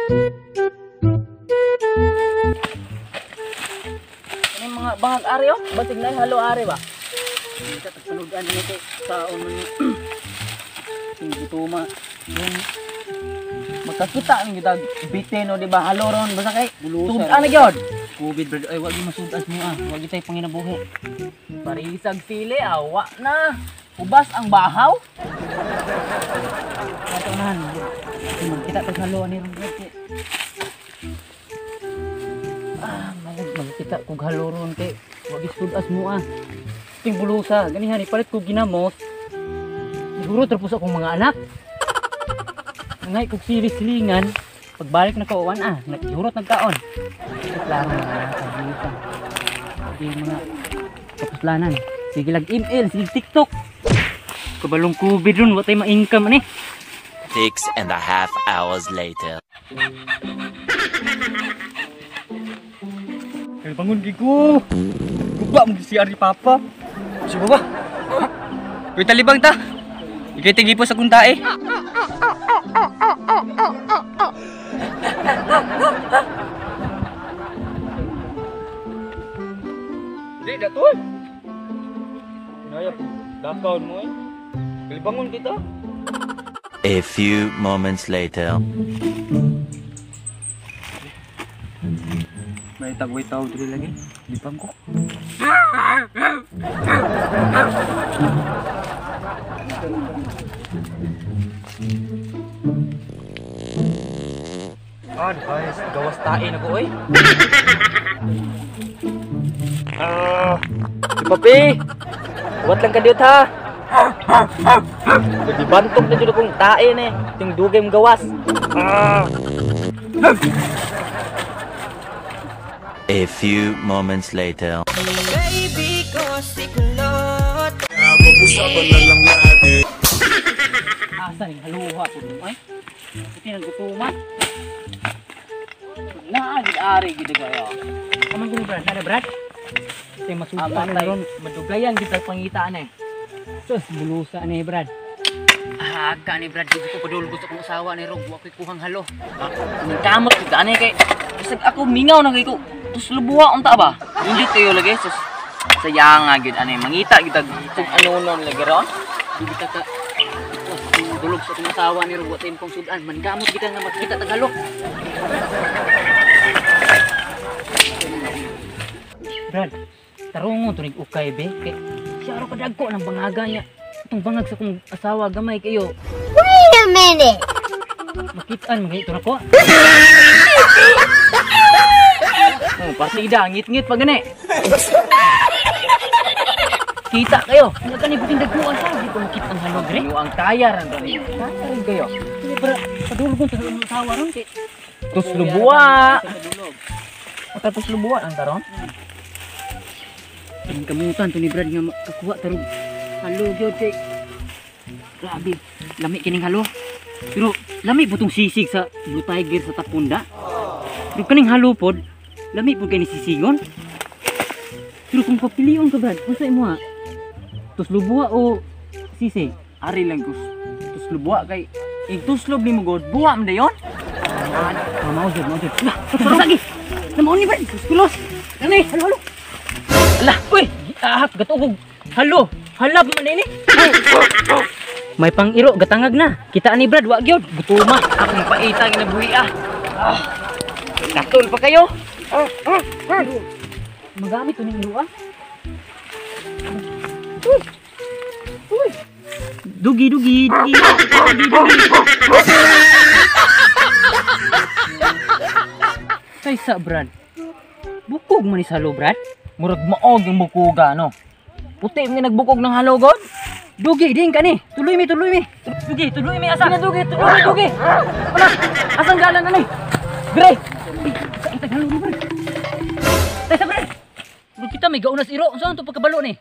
Ini mga bangag ari oh, basig na halo ari ba? Hindi ka tagsalugan nito sa unang hindi tuma. Yung magkakita ang kita bitin o di ba halo ron basta kay tubig ano gyud? Covid bro ay wag masudas mo ah, wag tay panginabuhi. Parisag sili awa na. Ubas ang bahaw. Ato nan. Kita tag halo ani ron. Magkita kog halo ron kay wag isudas mo ah. Ting bulusa ganihan ipalit ko ginamos. Siguro tapos akong mga anak. Ngay kog silis-silingan pagbalik na kauwan ah, nagihurot nagkaon. Lang mga hindi mga kapuslanan. Sige lag email, sige TikTok. Kabalong COVID ron, watay ma-income ani. 6.5 hours later. Kaya bangun gigo. Guba mo si Ari Papa. Si Baba. Kuy talibang ta. Ikay tigi po sa kuntae. Di datul. Naya dakon mo eh. Kaya bangun kita. A few moments later. May tagway tao dito lagi. Lipang ko. Guys, gawas tae na ko oy. Si Papi. Buat lang ka diot ha. Dibantok na dito kong tae ni. Ting dugay mong gawas. A few moments later. Baby ko si kulot. Mag-usapan na lang natin. Asa ning haluha po ay. Puti nang gutuman. Naagid ari gid kayo. Kamang gini Brad, ada Brad. Tay masudan ron, madugayan kita pangitaan eh. Sus bulusa ni Brad. Ka ni Brad, di ko padul gusto kong asawa ni Rog, wa koy kuhang halo. Ning kamot gid ani kay bisag ako mingaw na kay ko. Tus lubuha unta ba? Hindi kayo lagi sus. Sayang nga gid ani mangita kita kung ano non lagi ron. Di kita ka dulog sa kong asawa ni Rog, wa tay kong sudan. Man kamot kita nga makita tagalo. Brad, tarungon tunig ukay be kay siya ro kadagko ng bangaga niya. Itong bangag sa kong asawa gamay kayo. Wait a minute. Makitaan mga ito na ko. Oh, partida, ngit-ngit pa gani. Kita kayo. Ano ka ni buting dagkuan sa di ko makita ang halog rin. Ang tayar ang gani. Tayar rin kayo. Para padulog sa kong asawa ron kay tus lubuwa. Tapos lubuwa ang taron. Ang kamutan to ni Brad nga kakuha tarong halo gyud kay grabe lami kining halo pero lami butong sisig sa Blue Tiger sa Tapunda pero kaning halo pod lami pod kay ni sisigon pero kung papilion ka Brad unsa imo ha tus lubuwa o sisig ari lang gus tus lubuwa kay igtuslob nimo god buwa man dayon mao jud lah lagi namo ni Brad kulos kani halo alah, uy! Ahap, gatugog. Halo! Halap man ini. May pang-iro, gatangag na. Kita ni Brad, wag yun. Gutuma. Akong paita, ginabuhi ah. Katol pa kayo. Magamit ito ng iro ah. Uy! Dugi, dugi, dugi. Dugi, dugi. Kaysa, Brad. Bukog man ni halo, Brad. Murag maog yung bukuga, no? Puti mi nagbukog ng halo, God. Dugi, din ka ni. Tuloy mi, tuloy mi. Dugi, tuloy mi. Asa? Dugi, tuloy mi, dugi. Wala. Asang galan na ni? Gre! Saan tayo halo, Brad? Tayo sa Brad! Kita may gaunas iro. Saan ito pagkabalo ni?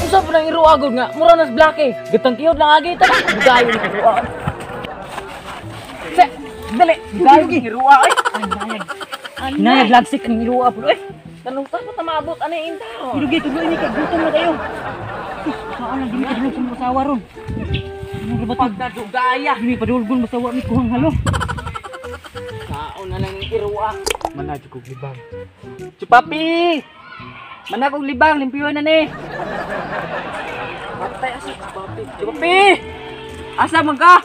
Usap po ng iro agod nga. Mura nas blake. Gatang tiyod lang agi. Tara. Bugayo ni karuaan. Se! Dali! Bugayo ni karuaan. Ay, hinayag. Hinayag lagsik ng iro po. Eh! Tanong pa ta maabot ani intaw. Gidugi tuloy ni kay gutom na kayo. Saan lang dili kadulog sa masawa ron. Ano ba pagdadugaya? Dili padulgon masawa mi kuhang halo. Kao na lang yung iruwa. Mana jud kog libang. Chupapi! Mana kog libang, limpiyon na ni. Patay asa Chupapi. Chupapi! Asa man ka?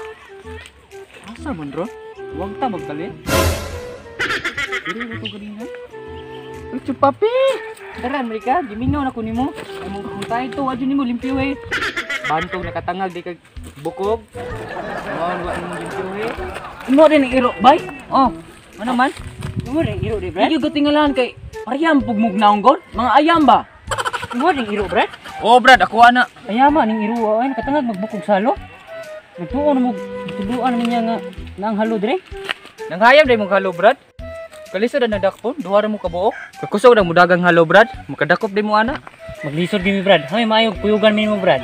Asa man ro? Huwag ta magdali. Dili na to ganina. Uy, Chupapi! Tara, Amerika, gimingaw na ko nimo. Ay mo kung tayo to, adyo nimo limpyo eh. Bantog nakatangag di kag bukog. Mo wa nimo limpyo eh. Imo din ang iro, bay? Oh, ano man? Imo din ang iro, di, Brad? Hindi ko tinggalan kay pareham pugmug naong god. Mga ayam ba? Imo din ang iro, Brad? Oh, Brad, ako ana. Ayama ning iro, ay nakatangag magbukog salo. Nagtuon mo, tuduan niya nga nang halo dire. Nanghayam day mong halo, Brad. Kalisod na nadakpon, duha ra mo kabuok. Kakusog na mo dagang halo, Brad. Makadakop day mo ana. Maglisod gimi, Brad. Hoy, maayog kuyugan mi mo, Brad.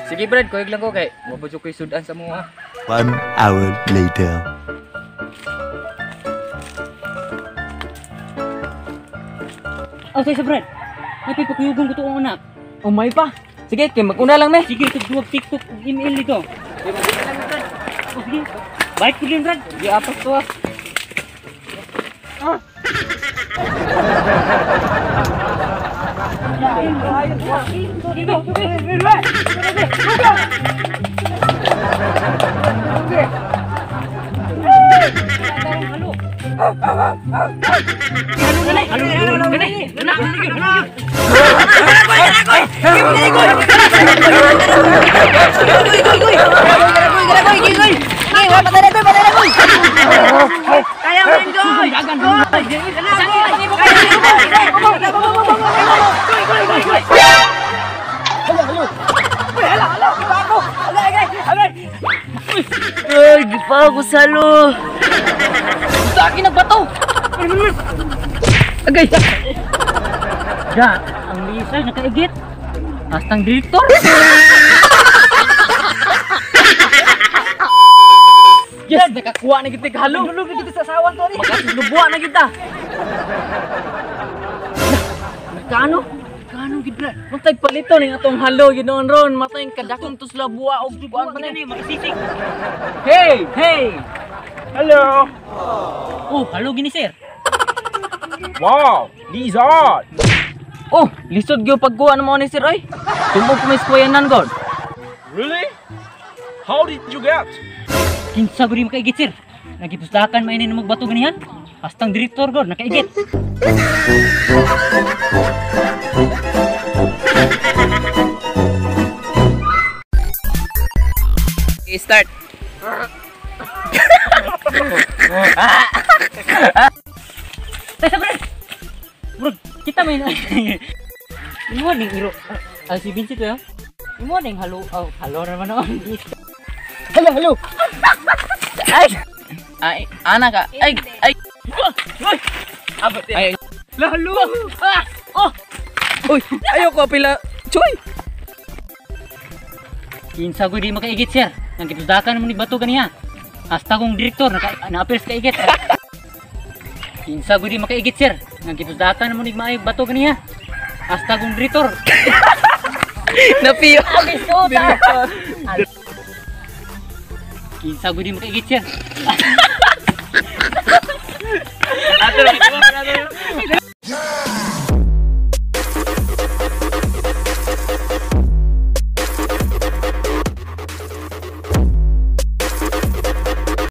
Sige, Brad, kuyog lang ko kay mabudyo ko'y sudan sa mga. 1 hour later. Oh, sa Brad. Ay pipakuyugan ko to ang anak. Oh, may pa. Sige, kay maguna lang me. Sige, tugduwag TikTok ug email dito. Oh, sige. Bike ko din, Brad. Di apas to ah. Ay, gipa ako salo. Sa akin ang bato. Agay. Da, ang lisa nakaigit. Hastang direktor. Yes, nakakuha na kita halo. Dulog na kita sa asawan to rin. Magkasulubuan na kita. Kano? Kano gid, Brad? Matay palito ning atong halo ginoon ron. Matay kadakong to sila buwa og kuan man ni. Makasisig. Hey, hey. Hello. Oh, halo gini, sir. Wow, lizard. Oh, lisod gyud pagkuha na mo ni sir ay. Tumog ko may skwayanan god. Really? How did you get? Kinsa guri makaigit, sir? Nagipustakan mainin na magbato ganihan. Hastang direktor god nakaigit. Okay, start. Tesa, Brad. Bro, kita main. Imo ning iro. Si Vincent to ya. Imo ning halo. Oh, halo naman on. Hello, hello. Ay, anak ka. Ay. Abot. Ay. Halo. Ah! Oh, Uy, ayoko pila. Choy. kinsa guri makaigit, sir? Nagipustakan mo ni bato ganiha. Hasta kong direktor na-appears ka igit. Kinsa guri makaigit, sir? Nagipustakan mo ni maay bato ganiha. Hasta kong direktor. Napiyo. Direktor. Kinsa guri makaigit, sir? Ato,